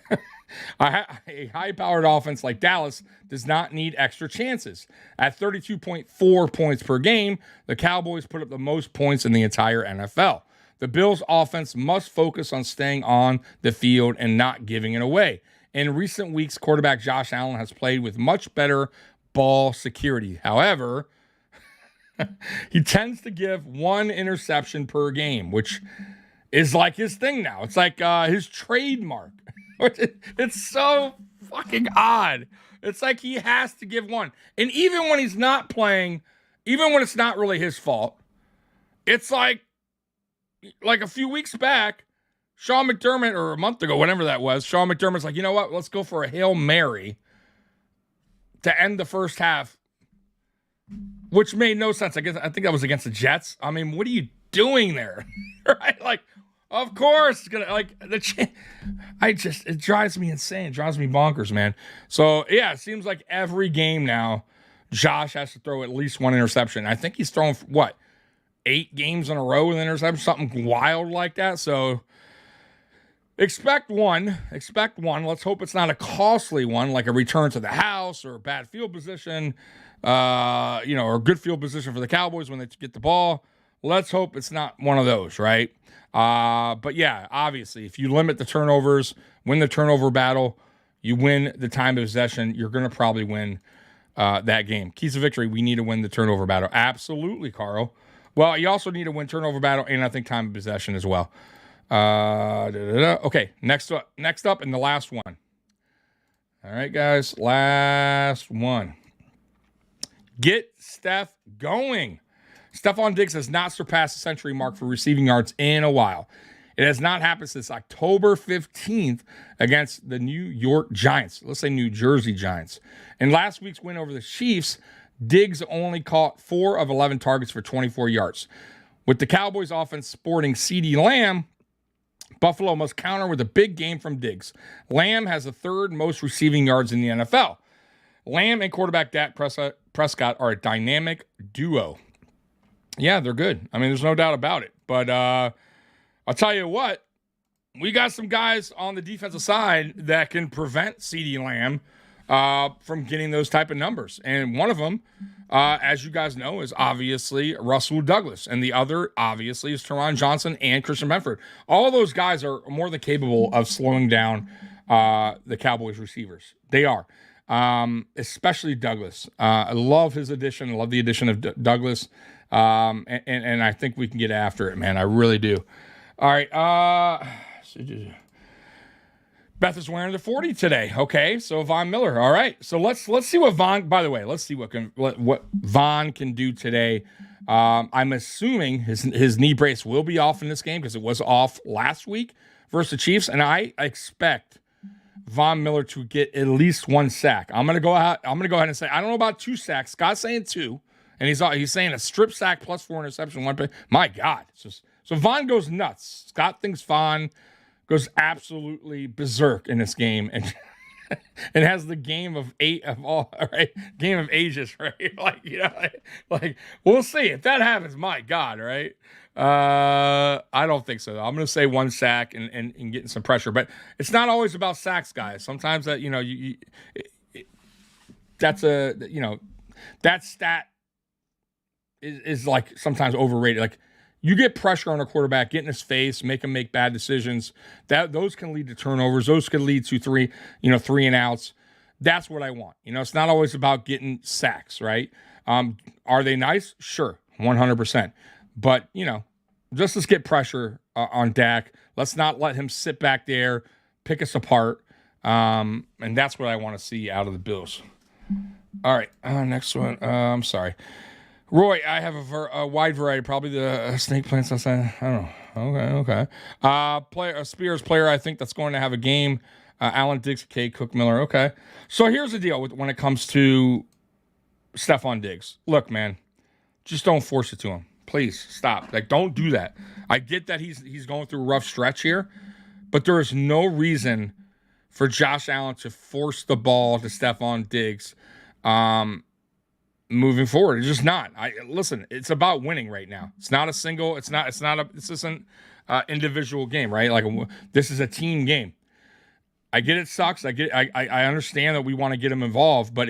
A high-powered offense like Dallas does not need extra chances. At 32.4 points per game, the Cowboys put up the most points in the entire NFL. The Bills' offense must focus on staying on the field and not giving it away. In recent weeks, quarterback Josh Allen has played with much better ball security. However, he tends to give 1 interception per game, which is like his thing now. It's like his trademark. It's so fucking odd. It's like he has to give 1. And even when he's not playing, even when it's not really his fault, it's like a few weeks back, Sean McDermott, or a month ago, whatever that was, Sean McDermott's like, you know what? Let's go for a Hail Mary to end the first half, which made no sense. I think that was against the Jets. I mean, what are you doing there? Right? Like, of course, it's gonna it drives me insane. It drives me bonkers, man. So yeah, it seems like every game now, Josh has to throw at least 1 interception. I think he's thrown 8 games in a row with interception, something wild like that. So expect one. Let's hope it's not a costly one, like a return to the house or a bad field position, or a good field position for the Cowboys when they get the ball. Let's hope it's not one of those, right? But yeah, obviously, if you limit the turnovers, win the turnover battle, you win the time of possession, you're going to probably win that game. Keys to victory, we need to win the turnover battle. Absolutely, Carl. Well, you also need to win turnover battle and I think time of possession as well. Okay, next up, and the last one. All right, guys, last one. Get Steph going. Stephon Diggs has not surpassed the century mark for receiving yards in a while. It has not happened since October 15th against the New York Giants. Let's say New Jersey Giants. In last week's win over the Chiefs, Diggs only caught 4 of 11 targets for 24 yards. With the Cowboys offense sporting CeeDee Lamb, Buffalo must counter with a big game from Diggs. Lamb has the 3rd most receiving yards in the NFL. Lamb and quarterback Dak Prescott are a dynamic duo. Yeah, they're good. I mean, there's no doubt about it. But I'll tell you what, we got some guys on the defensive side that can prevent CeeDee Lamb from getting those type of numbers. And one of them, as you guys know, is obviously Russell Douglas. And the other, obviously, is Teron Johnson and Christian Benford. All those guys are more than capable of slowing down the Cowboys receivers. They are. Especially Douglas. I love his addition. I love the addition of Douglas. And I think we can get after it, man. I really do. All right. Beth is wearing the 40 today. Okay. So Von Miller. All right. So let's see what Von, by the way, let's see what Von can do today. I'm assuming his knee brace will be off in this game because it was off last week versus the Chiefs. And I expect Von Miller to get at least 1 sack. I'm gonna go ahead and say I don't know about 2 sacks. Scott's saying 2, and he's saying a strip sack plus 4 interception, 1 pick. My God, it's just, so Von goes nuts. Scott thinks Von goes absolutely berserk in this game, and it has the game of 8 of all, right? Game of ages, right? Like we'll see if that happens. My God, right? I don't think so. I'm going to say 1 sack and getting some pressure, but it's not always about sacks, guys. Sometimes that that's that stat is like sometimes overrated. Like you get pressure on a quarterback, get in his face, make him make bad decisions. Those can lead to turnovers. Those could lead to 3 and outs. That's what I want. It's not always about getting sacks, right? Are they nice? Sure, 100%. But, just let's get pressure on Dak. Let's not let him sit back there, pick us apart. And that's what I want to see out of the Bills. All right, next one. I'm sorry. Roy, I have a wide variety, probably the snake plants outside. I don't know. Okay. A Spears player, I think that's going to have a game. Allen Diggs, K. Cook Miller. Okay. So here's the deal when it comes to Stephon Diggs. Look, man, just don't force it to him. Please stop. Like, don't do that. I get that he's going through a rough stretch here, but there is no reason for Josh Allen to force the ball to Stephon Diggs. Moving forward, it's just not. Listen, it's about winning right now. It's not a single. This isn't individual game, right? Like this is a team game. I get it sucks. I understand that we want to get him involved, but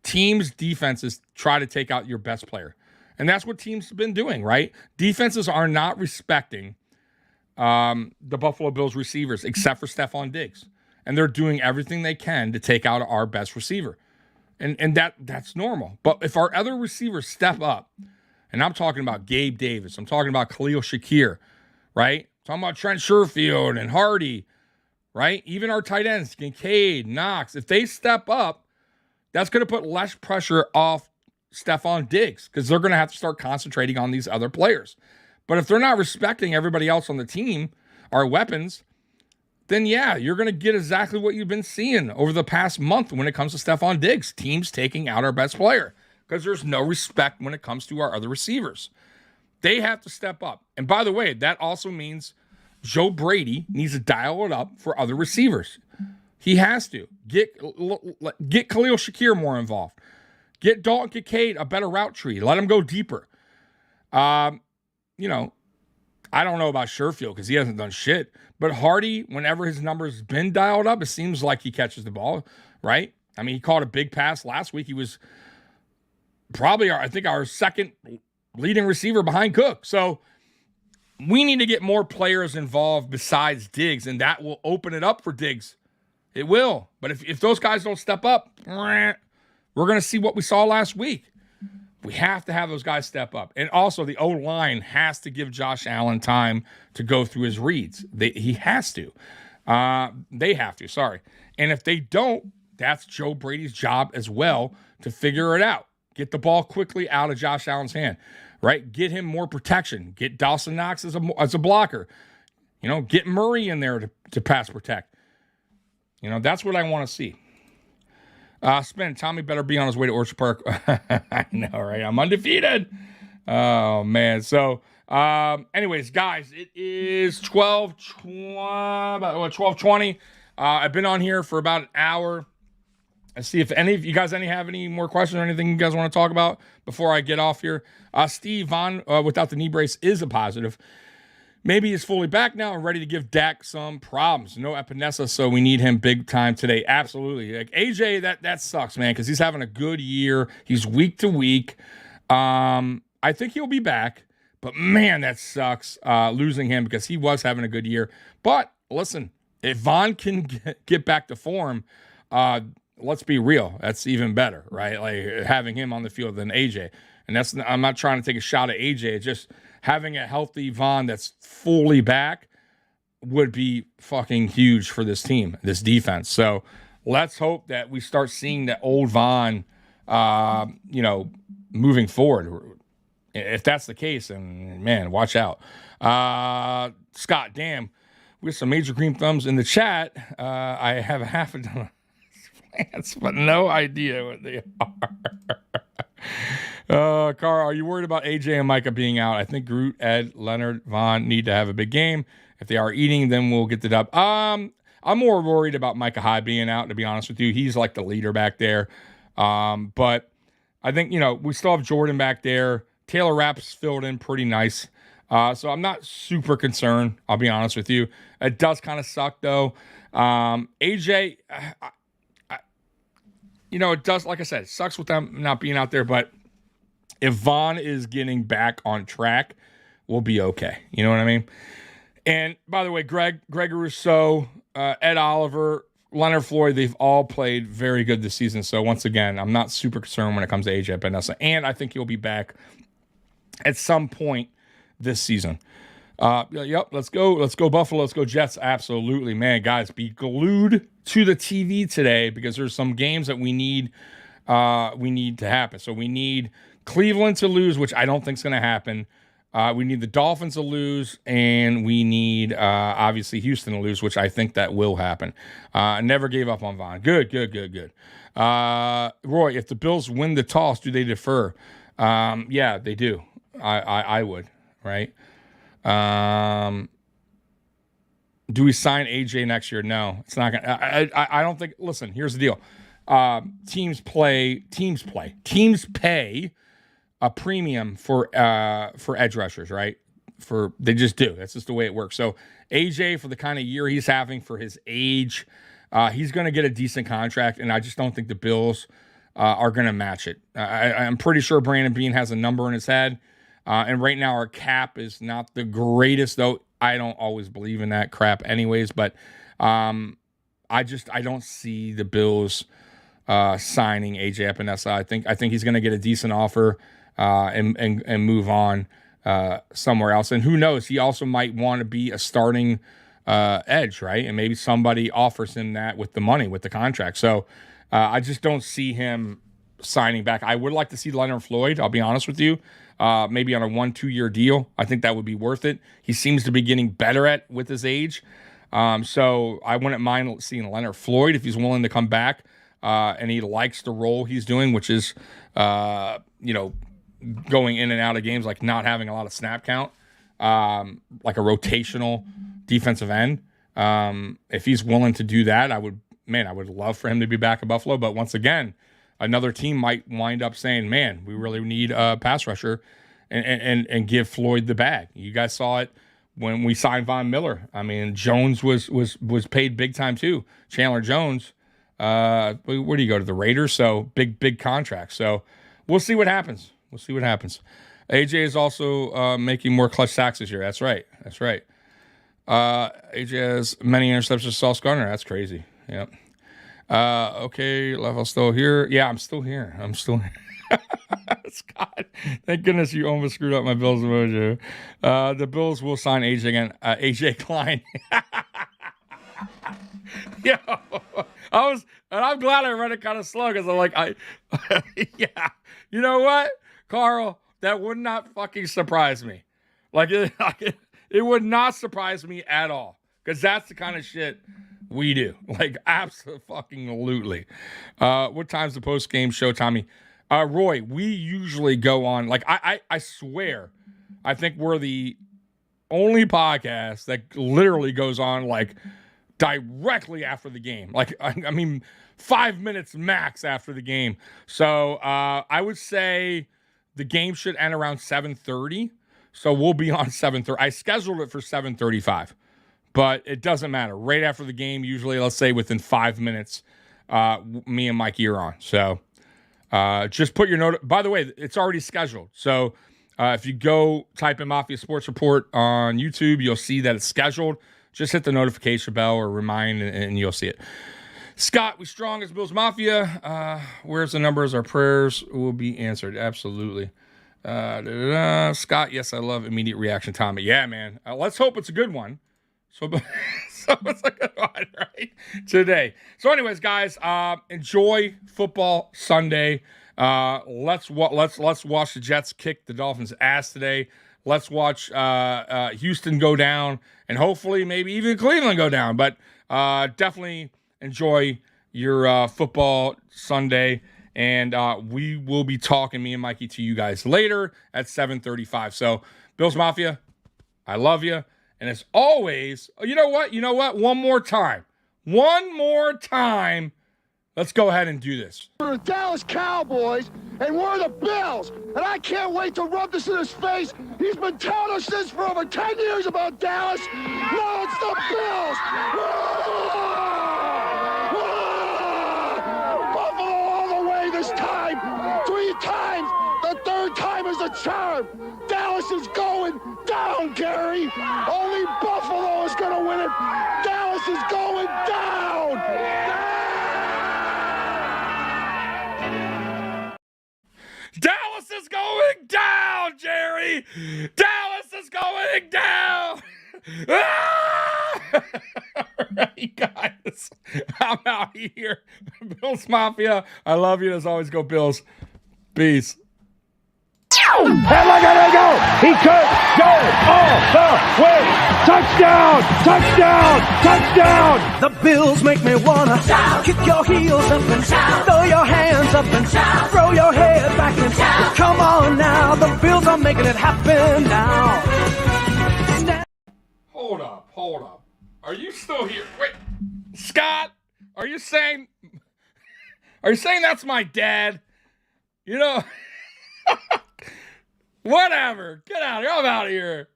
teams' defenses try to take out your best player, and that's what teams have been doing, right? Defenses are not respecting the Buffalo Bills receivers except for Stephon Diggs, and they're doing everything they can to take out our best receiver. And that's normal. But if our other receivers step up, and I'm talking about Gabe Davis, I'm talking about Khalil Shakir, right? I'm talking about Trent Sherfield and Hardy, right? Even our tight ends, Kincaid, Knox, if they step up, that's going to put less pressure off Stephon Diggs because they're going to have to start concentrating on these other players. But if they're not respecting everybody else on the team, our weapons, then yeah, you're going to get exactly what you've been seeing over the past month when it comes to Stephon Diggs. Teams taking out our best player because there's no respect when it comes to our other receivers. They have to step up. And by the way, that also means Joe Brady needs to dial it up for other receivers. He has to. Get Khalil Shakir more involved. Get Dalton Kincaid a better route tree. Let him go deeper. I don't know about Sherfield because he hasn't done shit. But Hardy, whenever his number's been dialed up, it seems like he catches the ball, right? I mean, he caught a big pass last week. He was probably, our second leading receiver behind Cook. So we need to get more players involved besides Diggs, and that will open it up for Diggs. It will. But if those guys don't step up, we're going to see what we saw last week. We have to have those guys step up. And also, the O-line has to give Josh Allen time to go through his reads. He has to. They have to, sorry. And if they don't, that's Joe Brady's job as well to figure it out. Get the ball quickly out of Josh Allen's hand, right? Get him more protection. Get Dawson Knox as a blocker. Get Murray in there to pass protect. That's what I want to see. Tommy better be on his way to Orchard Park. I know, right? I'm undefeated. Oh, man. So, anyways, guys, it is 12:20. I've been on here for about an hour. Let's see if any of you guys have any more questions or anything you guys want to talk about before I get off here. Steve Vaughn, without the knee brace, is a positive. Maybe he's fully back now and ready to give Dak some problems. No Epinesa, so we need him big time today. Absolutely. Like AJ, that sucks, man, because he's having a good year. He's week to week. I think he'll be back, but man, that sucks losing him because he was having a good year. But listen, if Vaughn can get back to form, let's be real, that's even better, right? Like having him on the field than AJ. And I'm not trying to take a shot at AJ. It's just having a healthy Vaughn that's fully back would be fucking huge for this team, this defense. So let's hope that we start seeing that old Vaughn, moving forward. If that's the case, then man, watch out. Scott, damn. with some major green thumbs in the chat. I have a half a dozen plants, but no idea what they are. Carl, are you worried about AJ and Micah being out? I think Groot, Ed, Leonard, Vaughn need to have a big game. If they are eating, then we'll get the dub. I'm more worried about Micah Hyde being out, to be honest with you. He's like the leader back there. But I think, we still have Jordan back there. Taylor Rapp's filled in pretty nice. So I'm not super concerned, I'll be honest with you. It does kind of suck, though. AJ, it does, like I said, it sucks with them not being out there, but if Vaughn is getting back on track, we'll be okay. You know what I mean? And by the way, Greg Rousseau, Ed Oliver, Leonard Floyd, they've all played very good this season. So once again, I'm not super concerned when it comes to AJ Epinesa. And I think he'll be back at some point this season. Yep, let's go Buffalo, let's go Jets. Absolutely, man, guys, be glued to the TV today because there's some games that we need to happen. So we need Cleveland to lose, which I don't think is going to happen. We need the Dolphins to lose, and we need obviously Houston to lose, which I think that will happen. Never gave up on Vaughn. Good. Roy, if the Bills win the toss, do they defer? Yeah, they do. I would, right? Do we sign AJ next year? No, it's not gonna. I don't think. Listen, here's the deal. Teams pay a premium for edge rushers, right? They just do. That's just the way it works. So AJ, for the kind of year he's having for his age, he's going to get a decent contract, and I just don't think the Bills are going to match it. I'm pretty sure Brandon Beane has a number in his head. And right now our cap is not the greatest, though. I don't always believe in that crap anyways, but I don't see the Bills signing AJ Epinesa. I think he's going to get a decent offer and move on somewhere else. And who knows, he also might want to be a starting edge, right? And maybe somebody offers him that with the money, with the contract. So I just don't see him signing back. I would like to see Leonard Floyd, I'll be honest with you. Maybe on a 1-2 year deal. I think that would be worth it. He seems to be getting better with his age. So I wouldn't mind seeing Leonard Floyd if he's willing to come back and he likes the role he's doing, which is, going in and out of games, like not having a lot of snap count, like a rotational defensive end. If he's willing to do that, I would love for him to be back at Buffalo. But once again, another team might wind up saying, man, we really need a pass rusher and give Floyd the bag. You guys saw it when we signed Von Miller. I mean, Jones was paid big time too. Chandler Jones, where do you go, to the Raiders? So big contract. So we'll see what happens. AJ is also making more clutch sacks this year. That's right. AJ has many interceptions to Sauce Gardner. That's crazy. Yep. Okay, Level's still here. Yeah, I'm still here. Scott, thank goodness you almost screwed up my Bills mojo. The Bills will sign AJ again. AJ Klein. Yo, I'm glad I read it kind of slow because I'm like, yeah. You know what, Carl? That would not fucking surprise me. Like it would not surprise me at all because that's the kind of shit we do. Like, absolutely. What time's the post-game show, Tommy? Roy, we usually go on, like, I swear, I think we're the only podcast that literally goes on, like, directly after the game. Like, I mean, 5 minutes max after the game. So, I would say the game should end around 7:30. So, we'll be on 7:30. I scheduled it for 7:35. But it doesn't matter. Right after the game, usually, let's say within 5 minutes, me and Mikey are on. So just put your note. By the way, it's already scheduled. So if you go type in Mafia Sports Report on YouTube, you'll see that it's scheduled. Just hit the notification bell or remind, and you'll see it. Scott, we strong as Bills Mafia. Where's the numbers? Our prayers will be answered. Absolutely. Scott, yes, I love immediate reaction, Tommy. Yeah, man. Let's hope it's a good one. So it's a good one, right? Today. So anyways, guys, enjoy football Sunday. Let's watch the Jets kick the Dolphins' ass today. Let's watch Houston go down, and hopefully maybe even Cleveland go down. But definitely enjoy your football Sunday, and we will be talking, me and Mikey, to you guys later at 7:35. So, Bills Mafia, I love you. And as always, you know what? One more time. Let's go ahead and do this. We're the Dallas Cowboys, and we're the Bills. And I can't wait to rub this in his face. He's been telling us this for over 10 years about Dallas. Now it's the Bills. Buffalo all the way this time. 3 times. The 3rd time is a charm. Dallas is going down, Gary. Only Buffalo is going to win it. Dallas is going down. Dallas is going down, Jerry. Dallas is going down. All right, guys. I'm out of here. Bills Mafia, I love you. As always, go Bills. Peace. And look at him go! He could go all the way! Touchdown! Touchdown! Touchdown! The Bills make me wanna shout. Kick your heels up and shout. Throw your hands up and shout. Throw your head back and shout. Come on now, the Bills are making it happen now. Hold up. Are you still here? Wait, Scott, are you saying that's my dad? You know, whatever. Get out of here. I'm out of here.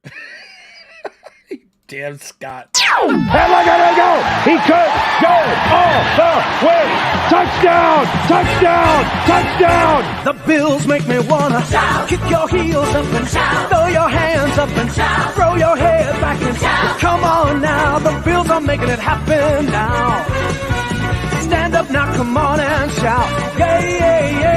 Damn, Scott. And look at him go! He could go all the way! Touchdown! Touchdown! Touchdown! The Bills make me wanna shout. Kick your heels up and shout. Throw your hands up and shout. Throw your head back and shout. Come on now, the Bills are making it happen now. Stand up now, come on and shout. Yeah, yeah, yeah.